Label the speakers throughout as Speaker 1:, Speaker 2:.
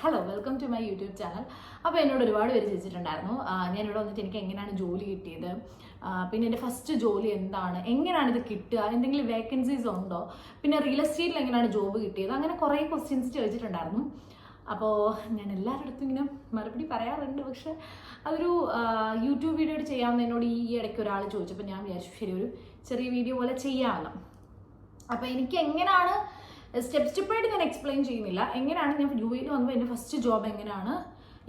Speaker 1: Hello welcome to my YouTube channel. അപ്പോൾ എന്നോട് ഒരുപാട് പേര് ചോദിച്ചിട്ടുണ്ടായിരുന്നു ഞാനിവിടെ വന്നിട്ട് എനിക്ക് എങ്ങനെയാണ് ജോലി കിട്ടിയത്, പിന്നെ എൻ്റെ ഫസ്റ്റ് ജോലി എന്താണ്, എങ്ങനെയാണ് ഇത് കിട്ടുക, എന്തെങ്കിലും വേക്കൻസീസ് ഉണ്ടോ, പിന്നെ റിയൽ എസ്റ്റേറ്റിൽ എങ്ങനെയാണ് ജോബ് കിട്ടിയത്, അങ്ങനെ കുറേ ക്വസ്റ്റ്യൻസ് ചോദിച്ചിട്ടുണ്ടായിരുന്നു. അപ്പോൾ ഞാൻ എല്ലാവരുടെ അടുത്തും ഇങ്ങനെ മറുപടി പറയാറുണ്ട്. പക്ഷെ അതൊരു യൂട്യൂബ് വീഡിയോ ചെയ്യാമെന്ന് എന്നോട് ഈ ഇടയ്ക്ക് ഒരാൾ ചോദിച്ചപ്പോൾ ഞാൻ വിചാരിച്ചു ശരി ഒരു ചെറിയ വീഡിയോ പോലെ ചെയ്യാമെന്ന്. അപ്പോൾ എനിക്ക് എങ്ങനെയാണ് സ്റ്റെപ്പായിട്ട് ഞാൻ എക്സ്പ്ലെയിൻ ചെയ്യുന്നില്ല. എങ്ങനെയാണ് ഞാൻ യു എയിൽ വന്നപ്പോൾ എൻ്റെ ഫസ്റ്റ് ജോബ് എങ്ങനെയാണ്,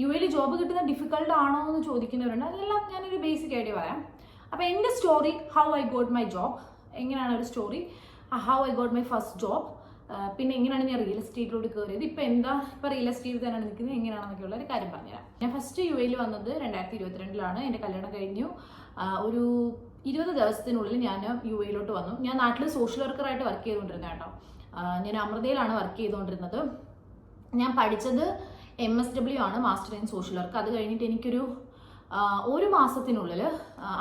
Speaker 1: യു എയിൽ ജോബ് കിട്ടുന്ന ഡിഫിക്കൽട്ട് ആണോ എന്ന് ചോദിക്കുന്നവരുണ്ട്. അതെല്ലാം ഞാനൊരു ബേസിക് ആയിട്ട് പറയാം. അപ്പോൾ എൻ്റെ story, how I got my job, എങ്ങനെയാണ് ഒരു story, how I got my first job, പിന്നെ എങ്ങനെയാണ് ഞാൻ റിയൽ എസ്റ്റേറ്റിലോട്ട് കയറിയത്, ഇപ്പോൾ റിയൽ എസ്റ്റേറ്റ് തന്നെയാണ് നിൽക്കുന്നത്, എങ്ങനെയാണെന്നൊക്കെയുള്ള ഒരു കാര്യം പറഞ്ഞുതരാം. ഞാൻ ഫസ്റ്റ് യു എയിൽ വന്നത് 2022 എൻ്റെ കല്യാണം കഴിഞ്ഞു. ഒരു 20 ദിവസത്തിനുള്ളിൽ ഞാൻ യു എയിലോട്ട് വന്നു. ഞാൻ നാട്ടിൽ സോഷ്യൽ വർക്കറായിട്ട് വർക്ക് ചെയ്തുകൊണ്ടിരുന്നത് കേട്ടോ. ഞാൻ അമൃതയിലാണ് വർക്ക് ചെയ്തുകൊണ്ടിരുന്നത്. ഞാൻ പഠിച്ചത് MSW ആണ്, മാസ്റ്റർ ഇൻ സോഷ്യൽ വർക്ക്. അത് കഴിഞ്ഞിട്ട് എനിക്കൊരു ഒരു മാസത്തിനുള്ളിൽ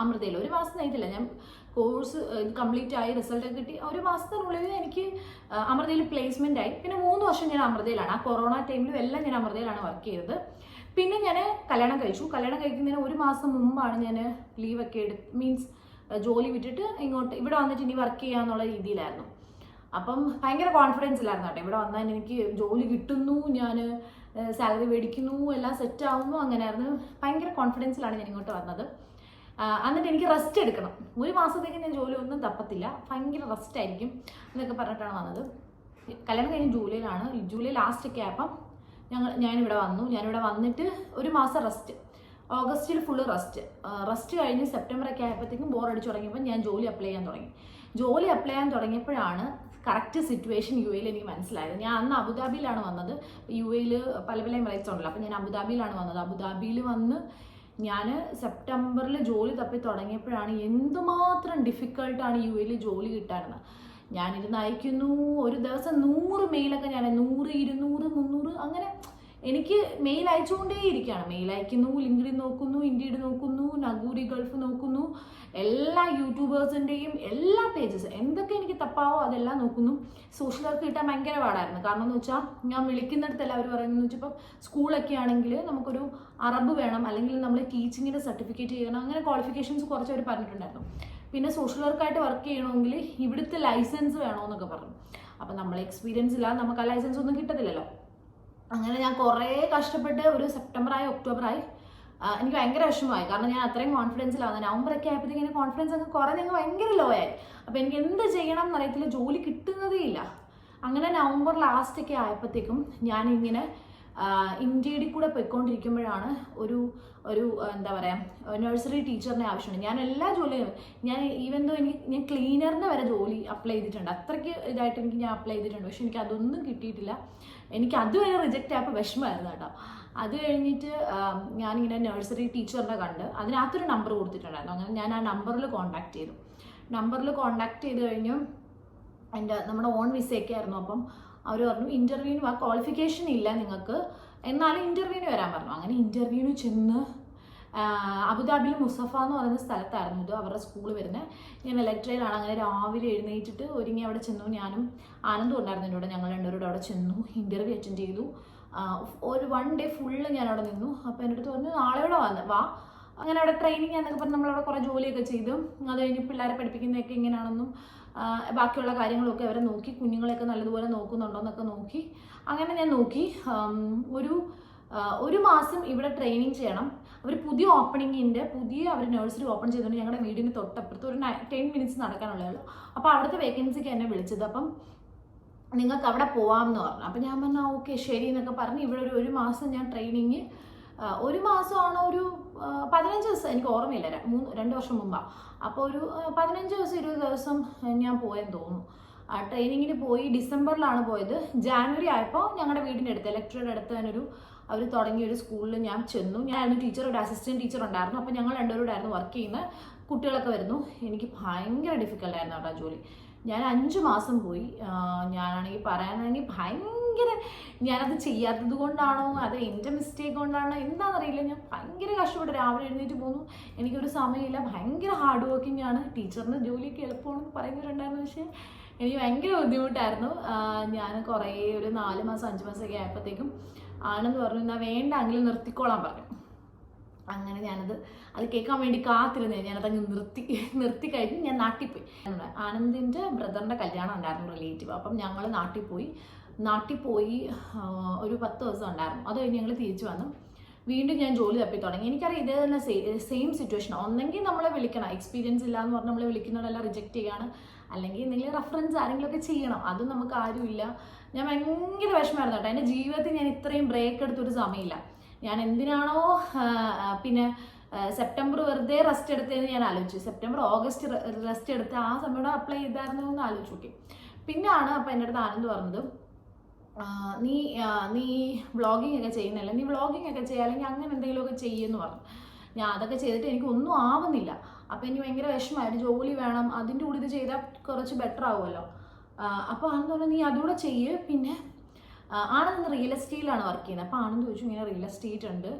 Speaker 1: അമൃതയിൽ, ഒരു മാസം കഴിഞ്ഞിട്ടില്ല, ഞാൻ കോഴ്സ് കംപ്ലീറ്റ് ആയി റിസൾട്ട് കിട്ടി, ഒരു മാസത്തിനുള്ളിൽ എനിക്ക് അമൃതയിൽ പ്ലേസ്മെൻ്റ് ആയി. പിന്നെ 3 വർഷം ഞാൻ അമൃതയിലാണ്. ആ കൊറോണ ടൈമിലും എല്ലാം ഞാൻ അമൃതയിലാണ് വർക്ക് ചെയ്തത്. പിന്നെ ഞാൻ കല്യാണം കഴിച്ചു. കല്യാണം കഴിക്കുന്നതിന് ഒരു മാസം മുമ്പാണ് ഞാൻ ലീവൊക്കെ മീൻസ് ജോലി വിട്ടിട്ട് ഇവിടെ വന്നിട്ട് ഇനി വർക്ക് ചെയ്യാന്നുള്ള രീതിയിലായിരുന്നു. അപ്പം ഭയങ്കര കോൺഫിഡൻസിലായിരുന്നു കേട്ടോ. ഇവിടെ വന്നാൽ എനിക്ക് ജോലി കിട്ടുന്നു, ഞാൻ സാലറി മേടിക്കുന്നു, എല്ലാം സെറ്റ് ആവുന്നു, അങ്ങനെയായിരുന്നു. ഭയങ്കര കോൺഫിഡൻസിലാണ് ഞാൻ ഇങ്ങോട്ട് വന്നത്. എന്നിട്ട് എനിക്ക് റെസ്റ്റ് എടുക്കണം, ഒരു മാസത്തേക്ക് ഞാൻ ജോലി ഒന്നും തപ്പത്തില്ല, ഭയങ്കര റെസ്റ്റ് ആയിരിക്കും എന്നൊക്കെ പറഞ്ഞിട്ടാണ് വന്നത്. കല്യാണം കഴിഞ്ഞ് ജൂലൈ ലാസ്റ്റൊക്കെ ആയപ്പം ഞാനിവിടെ വന്നു. ഞാനിവിടെ വന്നിട്ട് ഒരു മാസം റെസ്റ്റ്, ഓഗസ്റ്റിൽ ഫുള്ള് റെസ്റ്റ് കഴിഞ്ഞ് സെപ്റ്റംബറൊക്കെ ആയപ്പോഴത്തേക്കും ബോറടിച്ച് തുടങ്ങിയപ്പോൾ ഞാൻ ജോലി അപ്ലൈ ചെയ്യാൻ തുടങ്ങിയപ്പോഴാണ് കറക്റ്റ് സിറ്റുവേഷൻ യു എയിൽ എനിക്ക് മനസ്സിലായത്. ഞാൻ അന്ന് അബുദാബിയിലാണ് വന്നത്. യു എയിൽ പല എമിറേറ്റ്സ് ഉണ്ടല്ലോ, അപ്പം ഞാൻ അബുദാബിയിലാണ് വന്നത്. അബുദാബിയിൽ വന്ന് ഞാൻ സെപ്റ്റംബറിൽ ജോലി തപ്പി തുടങ്ങിയപ്പോഴാണ് എന്തുമാത്രം ഡിഫിക്കൽട്ടാണ് യു എയിൽ ജോലി കിട്ടാനെന്ന്. ഞാനിരുന്ന് അയക്കുന്നു, ഒരു ദിവസം 100 മെയിലൊക്കെ ഞാൻ 100, 200, 300 അങ്ങനെ എനിക്ക് മെയിൽ അയച്ചുകൊണ്ടേയിരിക്കുകയാണ്. മെയിൽ അയക്കുന്നു, ലിങ്ക്ഡിൻ നോക്കുന്നു, ഇൻഡീഡ് നോക്കുന്നു, നഗൂരി ഗൾഫ് നോക്കുന്നു, എല്ലാ യൂട്യൂബേഴ്സിൻ്റെയും എല്ലാ പേജസ് എന്തൊക്കെ എനിക്ക് തപ്പാവോ അതെല്ലാം നോക്കുന്നു. സോഷ്യൽ വർക്ക് കിട്ടാൻ ഭയങ്കര പാടായിരുന്നു. കാരണം എന്ന് വെച്ചാൽ ഞാൻ വിളിക്കുന്നിടത്തല്ല അവർ പറയുന്നത് വെച്ചാൽ ഇപ്പം സ്കൂളൊക്കെ ആണെങ്കിൽ നമുക്കൊരു അറബ് വേണം, അല്ലെങ്കിൽ നമ്മൾ ടീച്ചിങ്ങിൻ്റെ സർട്ടിഫിക്കറ്റ് ചെയ്യണം, അങ്ങനെ ക്വാളിഫിക്കേഷൻസ് കുറച്ച് അവർ പറഞ്ഞിട്ടുണ്ടായിരുന്നു. പിന്നെ സോഷ്യൽ വർക്കായിട്ട് വർക്ക് ചെയ്യണമെങ്കിൽ ഇവിടുത്തെ ലൈസൻസ് വേണമെന്നൊക്കെ പറഞ്ഞു. അപ്പം നമ്മൾ എക്സ്പീരിയൻസ് ഇല്ലാതെ നമുക്ക് ആ ലൈസൻസ് ഒന്നും കിട്ടത്തില്ലല്ലോ. അങ്ങനെ ഞാൻ കുറേ കഷ്ടപ്പെട്ട് ഒരു സെപ്റ്റംബറായി ഒക്ടോബറായി എനിക്ക് ഭയങ്കര വിഷമമായി. കാരണം ഞാൻ അത്രയും കോൺഫിഡൻസിലാണ്. നവംബറൊക്കെ ആയപ്പോഴത്തേക്കും കോൺഫിഡൻസ് ഒക്കെ കുറഞ്ഞ് ഭയങ്കര ലോ ആയി. അപ്പോൾ എനിക്ക് എന്ത് ചെയ്യണം എന്നറിയത്തില്ല, ജോലി കിട്ടുന്നതേ ഇല്ല. അങ്ങനെ നവംബർ ലാസ്റ്റൊക്കെ ആയപ്പോഴത്തേക്കും ഞാനിങ്ങനെ ഇന്ത്യയിൽ കൂടെ പോയിക്കൊണ്ടിരിക്കുമ്പോഴാണ് ഒരു എന്താ പറയുക, നഴ്സറി ടീച്ചറിനെ ആവശ്യമുണ്ട്. ഞാൻ എല്ലാ ജോലിയും ഈവൻ ദോ ഞാൻ ക്ലീനറിൻ്റെ വരെ ജോലി അപ്ലൈ ചെയ്തിട്ടുണ്ട്. അത്രയ്ക്ക് ഇതായിട്ട് ഞാൻ അപ്ലൈ ചെയ്തിട്ടുണ്ട്. പക്ഷെ എനിക്ക് അതൊന്നും കിട്ടിയിട്ടില്ല. എനിക്ക് അതുവരെ റിജക്റ്റ് ആയപ്പോൾ വിഷമമായിരുന്നു കേട്ടോ. അത് കഴിഞ്ഞിട്ട് ഞാനിങ്ങനെ നഴ്സറി ടീച്ചറിനെ കണ്ട് അതിനകത്തൊരു നമ്പർ കൊടുത്തിട്ടുണ്ടായിരുന്നു. അങ്ങനെ ഞാൻ ആ നമ്പറിൽ കോൺടാക്ട് ചെയ്ത് കഴിഞ്ഞു. നമ്മുടെ ഓൺ വിസയൊക്കെ ആയിരുന്നു. അപ്പം അവർ പറഞ്ഞു ഇൻ്റർവ്യൂവിന് ആ ക്വാളിഫിക്കേഷൻ ഇല്ല നിങ്ങൾക്ക്, എന്നാലും ഇൻ്റർവ്യൂവിന് വരാൻ പറഞ്ഞു. അങ്ങനെ ഇൻ്റർവ്യൂവിന് ചെന്ന് അബുദാബിയിൽ മുസഫ എന്ന് പറയുന്ന സ്ഥലത്തായിരുന്നു ഇത് അവരുടെ സ്കൂൾ വരുന്നത്. ഇങ്ങനെ ഇലക്ട്രയിലാണ്. അങ്ങനെ രാവിലെ എഴുന്നേറ്റിട്ട് ഒരുങ്ങി അവിടെ ചെന്നു. ഞാനും ആനന്ദം ഉണ്ടായിരുന്നു എൻ്റെ കൂടെ. ഞങ്ങൾ രണ്ടുപേരോട് അവിടെ ചെന്നു, ഇൻ്റർവ്യൂ അറ്റൻഡ് ചെയ്തു. ഒരു 1 ഡേ ഫുള്ള് ഞാൻ അവിടെ നിന്നു. അപ്പോൾ എൻ്റെ അടുത്ത് പറഞ്ഞു നാളെയോടെ വാ. അങ്ങനെ അവിടെ ട്രെയിനിങ് എന്നൊക്കെ പറഞ്ഞ് നമ്മളവിടെ കുറേ ജോലിയൊക്കെ ചെയ്തു. അത് കഴിഞ്ഞ് പിള്ളേരെ പഠിപ്പിക്കുന്നതൊക്കെ എങ്ങനെയാണെന്നും ബാക്കിയുള്ള കാര്യങ്ങളൊക്കെ അവരെ നോക്കി, കുഞ്ഞുങ്ങളെയൊക്കെ നല്ലതുപോലെ നോക്കുന്നുണ്ടോയെന്നൊക്കെ നോക്കി. അങ്ങനെ ഞാൻ നോക്കി. ഒരു മാസം ഇവിടെ ട്രെയിനിങ് ചെയ്യണം. അവർ പുതിയ അവർ നഴ്സറി ഓപ്പൺ ചെയ്തുകൊണ്ട് ഞങ്ങളുടെ വീടിന് തൊട്ടപ്പുറത്ത് ഒരു 10 മിനിറ്റ്സ് നടക്കാനുള്ളൂ. അപ്പോൾ അവിടുത്തെ വേക്കൻസിക്ക് എന്നെ വിളിച്ചത്. അപ്പം നിങ്ങൾക്ക് അവിടെ പോവാമെന്ന് പറഞ്ഞു. അപ്പം ഞാൻ പറഞ്ഞു ഓക്കെ ശരി എന്നൊക്കെ പറഞ്ഞ് ഇവിടെ ഒരു മാസം ഞാൻ ട്രെയിനിങ്, ഒരു മാസമാണോ ഒരു 15 ദിവസം, എനിക്ക് ഓർമ്മയില്ല, 2 വർഷം മുമ്പാണ്. അപ്പോൾ ഒരു 15 ദിവസം 20 ദിവസം ഞാൻ പോയെന്ന് തോന്നുന്നു. ട്രെയിനിങ്ങിന് പോയി. ഡിസംബറിലാണ് പോയത്. ജാനുവരി ആയപ്പോൾ ഞങ്ങളുടെ വീടിൻ്റെ അടുത്ത് ഇലക്ട്രയുടെ അടുത്ത് തന്നെ അവർ തുടങ്ങിയൊരു സ്കൂളിൽ ഞാൻ ചെന്നു. ഞാനായിരുന്നു ടീച്ചർ, ഒരു അസിസ്റ്റൻറ്റ് ടീച്ചർ ഉണ്ടായിരുന്നു. അപ്പോൾ ഞങ്ങൾ രണ്ടുപേരോടായിരുന്നു വർക്ക് ചെയ്യുന്നത്. കുട്ടികളൊക്കെ വരുന്നു. എനിക്ക് ഭയങ്കര ഡിഫിക്കൽട്ടായിരുന്നു കേട്ടോ ജോലി. ഞാൻ 5 മാസം പോയി. ഞാനാണെങ്കിൽ പറയാനാണെങ്കിൽ ഭയങ്കര, ഞാനത് ചെയ്യാത്തത് കൊണ്ടാണോ അത് എൻ്റെ മിസ്റ്റേക്ക് കൊണ്ടാണോ എന്താണെന്നറിയില്ല, ഞാൻ ഭയങ്കര കഷ്ടപ്പെട്ട് രാവിലെ എഴുന്നേറ്റ് പോകുന്നു. എനിക്കൊരു സമയമില്ല. ഭയങ്കര ഹാർഡ് വർക്കിംഗ് ആണ്. ടീച്ചറിന് ജോലിയൊക്കെ എളുപ്പമാണെന്ന് പറയുന്നവരുണ്ടായിരുന്നു. പക്ഷേ എനിക്ക് ഭയങ്കര ബുദ്ധിമുട്ടായിരുന്നു. ഞാൻ കുറേ ഒരു 4 മാസം 5 മാസമൊക്കെ ആയപ്പോഴത്തേക്കും ആണെന്ന് പറഞ്ഞു, എന്നാൽ വേണ്ടെങ്കിലും നിർത്തിക്കോളാൻ പറഞ്ഞു. അങ്ങനെ അത് കേൾക്കാൻ വേണ്ടി കാത്തിരുന്നേ. ഞാനതങ്ങ് നിർത്തി കഴിഞ്ഞ് ഞാൻ നാട്ടിൽ പോയി. ആനന്ദിൻ്റെ ബ്രദറിൻ്റെ കല്യാണം ഉണ്ടായിരുന്നു, റിലേറ്റീവ്. അപ്പം ഞങ്ങൾ നാട്ടിൽ പോയി ഒരു 10 ദിവസം ഉണ്ടായിരുന്നു. അത് കഴിഞ്ഞ് ഞങ്ങൾ തിരിച്ചു വന്നു. വീണ്ടും ഞാൻ ജോലി തപ്പി തുടങ്ങി. എനിക്കറിയാം ഇതേ തന്നെ സെയിം സിറ്റുവേഷൻ. ഒന്നെങ്കിൽ നമ്മളെ വിളിക്കണം, എക്സ്പീരിയൻസ് ഇല്ല എന്ന് പറഞ്ഞാൽ നമ്മളെ വിളിക്കുന്നവരെല്ലാം റിജക്റ്റ് ചെയ്യാണ്, അല്ലെങ്കിൽ എന്തെങ്കിലും റെഫറൻസ് ആരെങ്കിലുമൊക്കെ ചെയ്യണം. അതും നമുക്ക് ആരുമില്ല. ഞാൻ ഭയങ്കര വിഷമമായിരുന്നു കേട്ടോ. എൻ്റെ ജീവിതത്തിൽ ഞാൻ ഇത്രയും ബ്രേക്ക് എടുത്തൊരു സമയമില്ല. ഞാൻ എന്തിനാണോ പിന്നെ സെപ്റ്റംബർ വെറുതെ റെസ്റ്റ് എടുത്തതെന്ന് ഞാൻ ആലോചിച്ചു. സെപ്റ്റംബർ ഓഗസ്റ്റ് റെസ്റ്റ് എടുത്ത് ആ സമയം അപ്ലൈ ചെയ്തായിരുന്നു എന്ന് ആലോചിച്ചു നോക്കി. പിന്നെയാണ് അപ്പം എൻ്റെ അടുത്ത് ആനന്ദ് പറഞ്ഞത്, നീ വ്ളോഗിങ് ഒക്കെ ചെയ്യുന്നില്ല, നീ വ്ളോഗിങ് ഒക്കെ ചെയ്യുക, അല്ലെങ്കിൽ അങ്ങനെ എന്തെങ്കിലുമൊക്കെ ചെയ്യുമെന്ന് പറഞ്ഞു. ഞാൻ അതൊക്കെ ചെയ്തിട്ട് എനിക്കൊന്നും ആവുന്നില്ല. അപ്പം എനിക്ക് ഭയങ്കര വിഷമമായിരുന്നു. ജോലി വേണം, അതിൻ്റെ കൂടെ ഇത് ചെയ്താൽ കുറച്ച് ബെറ്റർ ആവുമല്ലോ. അപ്പോൾ ആണെന്ന് പറഞ്ഞാൽ നീ അതുകൂടെ ചെയ്യ്. പിന്നെ ആണെന്ന് റിയൽ എസ്റ്റേറ്റിലാണ് വർക്ക് ചെയ്യുന്നത്. അപ്പോൾ ആണെന്ന് ചോദിച്ചു, ഇങ്ങനെ റിയൽ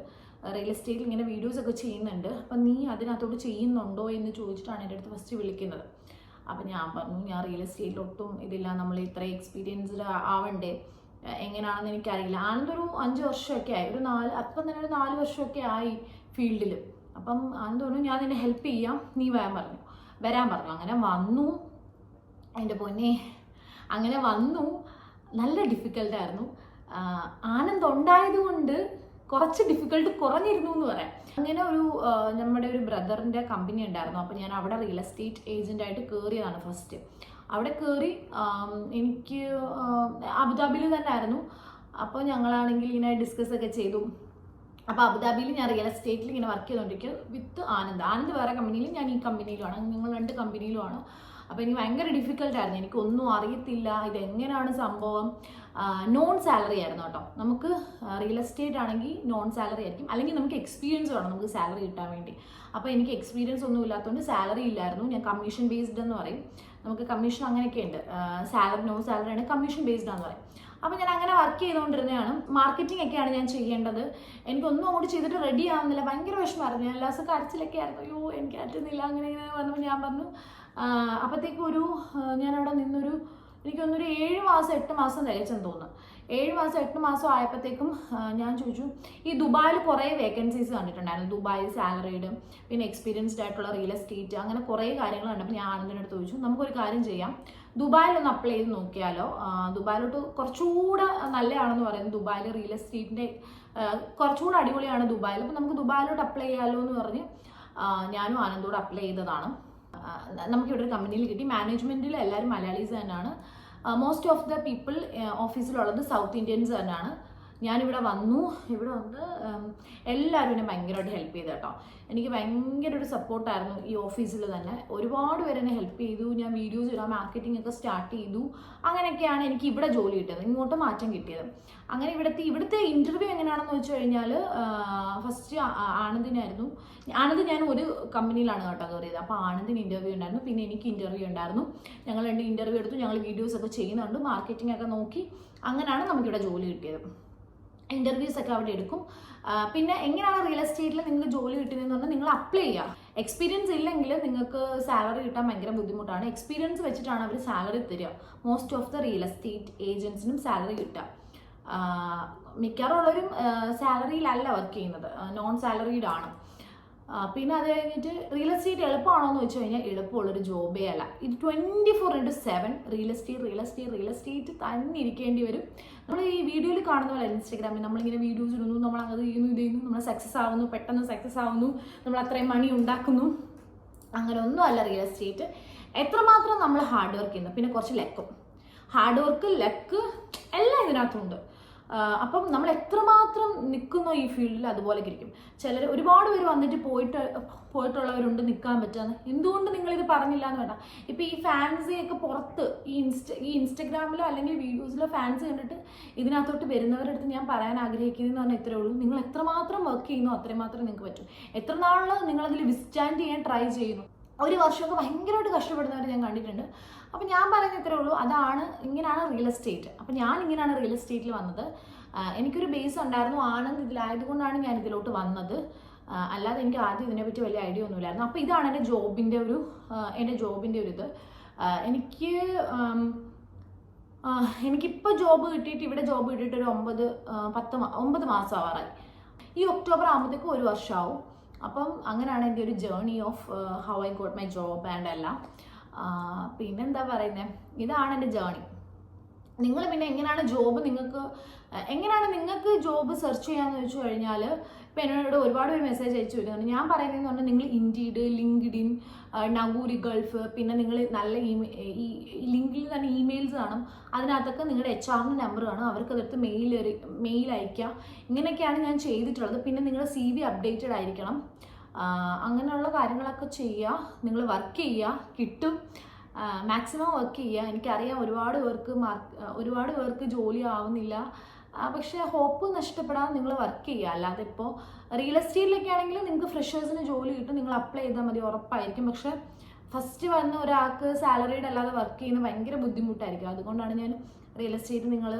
Speaker 1: എസ്റ്റേറ്റിൽ ഇങ്ങനെ വീഡിയോസൊക്കെ ചെയ്യുന്നുണ്ട്, അപ്പം നീ അതിനകത്തോട്ട് ചെയ്യുന്നുണ്ടോ എന്ന് ചോദിച്ചിട്ടാണ് എൻ്റെ അടുത്ത് ഫസ്റ്റ് വിളിക്കുന്നത്. അപ്പം ഞാൻ പറഞ്ഞു, ഞാൻ റിയൽ എസ്റ്റേറ്റിൽ ഒട്ടും ഇതില്ല, നമ്മൾ ഇത്ര എക്സ്പീരിയൻസ്ഡ് ആവണ്ടേ, എങ്ങനെയാണെന്ന് എനിക്കറിയില്ല. ആനന്ദൊരു 5 വർഷമൊക്കെ ആയി, അപ്പം തന്നെ ഒരു 4 വർഷമൊക്കെ ആയി ഫീൽഡിൽ. അപ്പം ആനന്ദ് പറഞ്ഞു, ഞാൻ നിന്നെ ഹെൽപ്പ് ചെയ്യാം, നീ വരാൻ പറഞ്ഞു. അങ്ങനെ വന്നു. എൻ്റെ പൊന്നെ, അങ്ങനെ വന്നു. നല്ല ഡിഫിക്കൽട്ടായിരുന്നു. ആനന്ദ് ഉണ്ടായതുകൊണ്ട് കുറച്ച് ഡിഫിക്കൽട്ട് കുറഞ്ഞിരുന്നു എന്ന് പറയാം. അങ്ങനെ നമ്മുടെ ഒരു ബ്രദറിൻ്റെ കമ്പനി ഉണ്ടായിരുന്നു. അപ്പോൾ ഞാൻ അവിടെ റിയൽ എസ്റ്റേറ്റ് ഏജൻ്റായിട്ട് കയറിയതാണ് ഫസ്റ്റ്. അവിടെ കയറി എനിക്ക് അബുദാബിയിൽ തന്നെ ആയിരുന്നു. അപ്പോൾ ഞങ്ങളാണെങ്കിൽ ഇങ്ങനെ ഡിസ്കസ് ഒക്കെ ചെയ്തു. അപ്പോൾ അബുദാബിയിൽ ഞാൻ റിയൽ എസ്റ്റേറ്റിൽ ഇങ്ങനെ വർക്ക് ചെയ്തുകൊണ്ടിരിക്കുക വിത്ത് ആനന്ദ് വേറെ കമ്പനിയിലും ഞാൻ ഈ കമ്പനിയിലുമാണ്. ഞങ്ങൾ 2 കമ്പനിയിലുമാണ്. അപ്പോൾ എനിക്ക് ഭയങ്കര ഡിഫിക്കൽട്ടായിരുന്നു. എനിക്കൊന്നും അറിയത്തില്ല, ഇതെങ്ങനെയാണ് സംഭവം. നോൺ സാലറി ആയിരുന്നു കേട്ടോ. നമുക്ക് റിയൽ എസ്റ്റേറ്റ് ആണെങ്കിൽ നോൺ സാലറി ആയിരിക്കും, അല്ലെങ്കിൽ നമുക്ക് എക്സ്പീരിയൻസ് വേണം നമുക്ക് സാലറി കിട്ടാൻ വേണ്ടി. അപ്പോൾ എനിക്ക് എക്സ്പീരിയൻസ് ഒന്നും ഇല്ലാത്തതുകൊണ്ട് സാലറി ഇല്ലായിരുന്നു. ഞാൻ കമ്മീഷൻ ബേസ്ഡ് എന്ന് പറയും, നമുക്ക് കമ്മീഷൻ അങ്ങനെയൊക്കെ ഉണ്ട്. നോ സാലറി ആണ്, കമ്മീഷൻ ബേസ്ഡ് ആണെന്ന് പറയും. അപ്പോൾ ഞാൻ അങ്ങനെ വർക്ക് ചെയ്തുകൊണ്ടിരുന്നതാണ്. മാർക്കറ്റിംഗ് ഒക്കെയാണ് ഞാൻ ചെയ്യേണ്ടത്. എനിക്കൊന്നും അങ്ങോട്ട് ചെയ്തിട്ട് റെഡി ആവുന്നില്ല. ഭയങ്കര വിഷമമായിരുന്നു. ഞാൻ എല്ലാ ദിവസം കരച്ചിലൊക്കെ ആയിരുന്നു. അയ്യോ എനിക്ക് പറ്റുന്നില്ല, അങ്ങനെ പറഞ്ഞപ്പോൾ ഞാൻ പറഞ്ഞു. അപ്പോഴത്തേക്കും ഞാനവിടെ നിന്നൊരു എനിക്കൊന്നൊരു 7 മാസം 8 മാസം തികച്ചെന്ന് തോന്നുന്നു. 7 മാസം 8 മാസം ആയപ്പോഴത്തേക്കും ഞാൻ ചോദിച്ചു, ഈ ദുബായിൽ കുറേ വേക്കൻസീസ് കണ്ടിട്ടുണ്ടായിരുന്നു. ദുബായ് സാലറീഡ്, പിന്നെ എക്സ്പീരിയൻസ്ഡ് ആയിട്ടുള്ള റിയൽ എസ്റ്റേറ്റ്, അങ്ങനെ കുറേ കാര്യങ്ങൾ കണ്ടപ്പോൾ ഞാൻ ആനന്ദിൻ്റെ അടുത്ത് ചോദിച്ചു, നമുക്കൊരു കാര്യം ചെയ്യാം, ദുബായിലൊന്ന് അപ്ലൈ ചെയ്ത് നോക്കിയാലോ. ദുബായിലോട്ട് കുറച്ചുകൂടെ നല്ലതാണെന്ന് പറയുന്നത്. ദുബായിൽ റിയൽ എസ്റ്റേറ്റിൻ്റെ കുറച്ചുകൂടെ അടിപൊളിയാണ് ദുബായിൽ. അപ്പോൾ നമുക്ക് ദുബായിലോട്ട് അപ്ലൈ ചെയ്യാമല്ലോ എന്ന് പറഞ്ഞ് ഞാനും ആനന്ദോട് അപ്ലൈ ചെയ്തതാണ്. നമുക്കിവിടെ ഒരു കമ്പനിയിൽ കിട്ടി. മാനേജ്മെൻറ്റിൽ എല്ലാവരും മലയാളീസ് തന്നെയാണ്. മോസ്റ്റ് ഓഫ് ദ പീപ്പിൾ ഓഫീസിലുള്ളത് സൗത്ത് ഇന്ത്യൻസ് തന്നെയാണ്. ഞാനിവിടെ വന്ന് എല്ലാവരും എന്നെ ഭയങ്കരമായിട്ട് ഹെൽപ്പ് ചെയ്തു കേട്ടോ. എനിക്ക് ഭയങ്കര ഒരു സപ്പോർട്ടായിരുന്നു ഈ ഓഫീസിൽ തന്നെ. ഒരുപാട് പേര് എന്നെ ഹെൽപ്പ് ചെയ്തു. ഞാൻ വീഡിയോസ് ഇടാൻ മാർക്കറ്റിംഗ് ഒക്കെ സ്റ്റാർട്ട് ചെയ്തു. അങ്ങനെയൊക്കെയാണ് എനിക്ക് ഇവിടെ ജോലി കിട്ടിയത്, ഇങ്ങോട്ട് മാറ്റം കിട്ടിയത്. അങ്ങനെ ഇവിടുത്തെ ഇൻ്റർവ്യൂ എങ്ങനെയാണെന്ന് വെച്ച് കഴിഞ്ഞാൽ ഫസ്റ്റ് ആനന്ദ് ഞാൻ ഒരു കമ്പനിയിലാണ് കേട്ടോ കയറിയത്. അപ്പോൾ ആനന്ദിന് ഇൻ്റർവ്യൂ ഉണ്ടായിരുന്നു, പിന്നെ എനിക്ക് ഇൻ്റർവ്യൂ ഉണ്ടായിരുന്നു. ഞങ്ങൾ 2 ഇൻ്റർവ്യൂ എടുത്തു. ഞങ്ങൾ വീഡിയോസ് ഒക്കെ ചെയ്യുന്നുണ്ട്, മാർക്കറ്റിംഗ് ഒക്കെ നോക്കി. അങ്ങനെയാണ് നമുക്കിവിടെ ജോലി കിട്ടിയത്. ഇൻ്റർവ്യൂസ് ഒക്കെ അവിടെ എടുക്കും. പിന്നെ എങ്ങനെയാണ് റിയൽ എസ്റ്റേറ്റിൽ നിങ്ങൾ ജോലി കിട്ടുന്നതെന്ന് പറഞ്ഞാൽ നിങ്ങൾ അപ്ലൈ ചെയ്യുക. എക്സ്പീരിയൻസ് ഇല്ലെങ്കിൽ നിങ്ങൾക്ക് സാലറി കിട്ടാൻ ഭയങ്കര ബുദ്ധിമുട്ടാണ്. എക്സ്പീരിയൻസ് വെച്ചിട്ടാണ് അവർ സാലറി തരിക. Most of the real estate ഏജൻസിനും സാലറി കിട്ടുക. മിക്കവാറുള്ളവരും സാലറിയിലല്ല വർക്ക് ചെയ്യുന്നത്, നോൺ സാലറീഡ് ആണ്. പിന്നെ അത് കഴിഞ്ഞിട്ട് റിയൽ എസ്റ്റേറ്റ് എളുപ്പമാണോ എന്ന് വെച്ച് കഴിഞ്ഞാൽ എളുപ്പമുള്ളൊരു ജോബേ അല്ല. ഇത് 24/7 റിയൽ എസ്റ്റേറ്റ് തന്നെ ഇരിക്കേണ്ടി വരും. നമ്മൾ ഈ വീഡിയോയിൽ കാണുന്ന പോലെ ഇൻസ്റ്റാഗ്രാമിൽ നമ്മളിങ്ങനെ വീഡിയോസ് ഇടുന്നു, നമ്മൾ അത് ചെയ്യുന്നു, ഇത് ചെയ്യുന്നു, നമ്മൾ സക്സസ് ആവുന്നു, പെട്ടെന്ന് സക്സസ് ആവുന്നു, നമ്മൾ അത്രയും മണി ഉണ്ടാക്കുന്നു. അങ്ങനെ ഒന്നും അല്ല റിയൽ എസ്റ്റേറ്റ്. എത്രമാത്രം നമ്മൾ ഹാർഡ് വർക്ക് ചെയ്യുന്നു, പിന്നെ കുറച്ച് ലക്ക് എല്ലാം ഇതിനകത്തുണ്ട്. അപ്പം നമ്മൾ എത്രമാത്രം നിൽക്കുന്നോ ഈ ഫീൽഡിൽ അതുപോലെ ഇരിക്കും. ഒരുപാട് പേര് വന്നിട്ട് പോയിട്ടുള്ളവരുണ്ട് നിൽക്കാൻ പറ്റാന്ന്. എന്തുകൊണ്ട് നിങ്ങളിത് പറഞ്ഞില്ല എന്ന് വേണ്ട. ഇപ്പം ഈ ഫാൻസിയൊക്കെ പുറത്ത് ഈ ഇൻസ്റ്റഗ്രാമിലോ അല്ലെങ്കിൽ വീഡിയോസിലോ ഫാൻസ് കണ്ടിട്ട് ഇതിനകത്തോട്ട് വരുന്നവരുടെ അടുത്ത് ഞാൻ പറയാൻ ആഗ്രഹിക്കുന്നതെന്ന് പറഞ്ഞാൽ ഇത്രയേ ഉള്ളൂ. നിങ്ങൾ എത്രമാത്രം വർക്ക് ചെയ്യുന്നോ അത്രയും മാത്രം നിങ്ങൾക്ക് പറ്റും. എത്ര നാൾ നിങ്ങളതിൽ വിസ്റ്റാൻഡ് ചെയ്യാൻ ട്രൈ ചെയ്യുന്നു. 1 വർഷമൊക്കെ ഭയങ്കരമായിട്ട് കഷ്ടപ്പെടുന്നവർ ഞാൻ കണ്ടിട്ടുണ്ട്. അപ്പം ഞാൻ പറയുന്നത് ഇത്രേ ഉള്ളൂ, ഇങ്ങനെയാണ് റിയൽ എസ്റ്റേറ്റ്. അപ്പം ഞാൻ ഇങ്ങനെയാണ് റിയൽ എസ്റ്റേറ്റിൽ വന്നത്. എനിക്കൊരു ബേസ് ഉണ്ടായിരുന്നു, ആനന്ദ് ഇതിലായതുകൊണ്ടാണ് ഞാൻ ഇതിലോട്ട് വന്നത്. അല്ലാതെ എനിക്ക് ആദ്യം ഇതിനെപ്പറ്റി വലിയ ഐഡിയ ഒന്നുമില്ലായിരുന്നു. അപ്പോൾ ഇതാണ് എൻ്റെ ജോബിൻ്റെ ഒരു ഇത്. എനിക്ക് എനിക്കിപ്പോൾ ജോബ് കിട്ടിയിട്ട് ഇവിടെ ജോബ് കിട്ടിയിട്ട് ഒരു 9 മാസം ആവാറായി. ഈ ഒക്ടോബർ ആകുമ്പോഴത്തേക്കും 1 വർഷമാവും. അപ്പം അങ്ങനെയാണ് എൻ്റെ ഒരു journey of how I got my job and എല്ലാം. പിന്നെന്താ പറയുന്നത്, ഇതാണ് എൻ്റെ ജേർണി. നിങ്ങൾ പിന്നെ എങ്ങനെയാണ് നിങ്ങൾക്ക് ജോബ് സെർച്ച് ചെയ്യാമെന്ന് ചോദിച്ചു കഴിഞ്ഞാൽ, ഇപ്പം എന്നോട് ഒരുപാട് പേര് മെസ്സേജ് അയച്ചു വരുന്നുണ്ട്. ഞാൻ പറയുന്നതെന്ന് പറഞ്ഞാൽ നിങ്ങൾ ഇൻഡീഡ്, ലിങ്ക്ഡിൻ, നഗൂരി ഗൾഫ്, പിന്നെ നിങ്ങൾ നല്ല ഈ ലിങ്കിൽ തന്നെ ഇമെയിൽസ് കാണും. അതിനകത്തൊക്കെ നിങ്ങളുടെ HR നമ്പർ കാണും. അവർക്കതെടുത്ത് മെയിൽ അയക്കുക. ഇങ്ങനെയൊക്കെയാണ് ഞാൻ ചെയ്തിട്ടുള്ളത്. പിന്നെ നിങ്ങളുടെ CV അപ്ഡേറ്റഡ് ആയിരിക്കണം. അങ്ങനെയുള്ള കാര്യങ്ങളൊക്കെ ചെയ്യുക. നിങ്ങൾ വർക്ക് ചെയ്യുക, കിട്ടും. മാക്സിമം വർക്ക് ചെയ്യുക. എനിക്കറിയാം ഒരുപാട് പേർക്ക് ജോലി ആവുന്നില്ല. പക്ഷേ ഹോപ്പ് നഷ്ടപ്പെടാതെ നിങ്ങൾ വർക്ക് ചെയ്യുക. അല്ലാതെ ഇപ്പോൾ റിയൽ എസ്റ്റേറ്റിലൊക്കെ ആണെങ്കിൽ നിങ്ങൾക്ക് ഫ്രഷേഴ്സിന് ജോലി കിട്ടും. നിങ്ങൾ അപ്ലൈ ചെയ്താൽ മതി, ഉറപ്പായിരിക്കും. പക്ഷേ ഫസ്റ്റ് വന്ന ഒരാൾക്ക് സാലറീഡ് അല്ലാതെ വർക്ക് ചെയ്യുന്നത് ഭയങ്കര ബുദ്ധിമുട്ടായിരിക്കും. അതുകൊണ്ടാണ് ഞാൻ റിയൽ എസ്റ്റേറ്റ് നിങ്ങൾ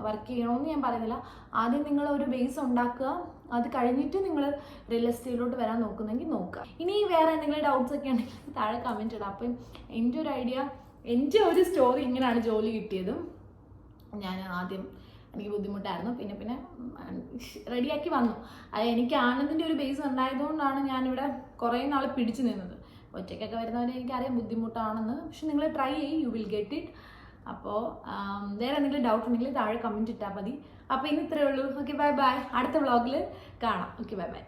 Speaker 1: വർക്ക് ചെയ്യണമെന്ന് ഞാൻ പറയുന്നില്ല. ആദ്യം നിങ്ങൾ ഒരു ബേസ് ഉണ്ടാക്കുക. അത് കഴിഞ്ഞിട്ട് നിങ്ങൾ റിയൽ എസ്റ്റേറ്റിലോട്ട് വരാൻ നോക്കുന്നെങ്കിൽ നോക്കുക. ഇനി വേറെ എന്തെങ്കിലും ഡൗട്ട്സ് ഒക്കെ ഉണ്ടെങ്കിൽ താഴെ കമൻറ്റ് ഇടാം. അപ്പം എൻ്റെ ഒരു സ്റ്റോറി ഇങ്ങനെയാണ് ജോലി കിട്ടിയതും. ഞാൻ ആദ്യം എനിക്ക് ബുദ്ധിമുട്ടായിരുന്നു, പിന്നെ റെഡിയാക്കി വന്നു. അത് എനിക്ക് ആനന്ദിൻ്റെ ഒരു ബേസ് ഉണ്ടായതുകൊണ്ടാണ് ഞാനിവിടെ കുറേ നാൾ പിടിച്ചു നിന്നത്. ഒറ്റയ്ക്കൊക്കെ വരുന്നവരെ എനിക്കറിയാം ബുദ്ധിമുട്ടാണെന്ന്. പക്ഷെ നിങ്ങൾ ട്രൈ ചെയ്യ്, യു വിൽ ഗെറ്റ് ഇറ്റ്. അപ്പോൾ വേറെ എന്തെങ്കിലും ഡൗട്ട് ഉണ്ടെങ്കിൽ താഴെ കമൻറ്റ് ഇട്ടാൽ മതി. അപ്പോൾ ഇന്ന് ഇത്രയേ ഉള്ളൂ. Okay, bye bye. അടുത്ത വ്ളോഗിൽ കാണാം. Okay, bye bye.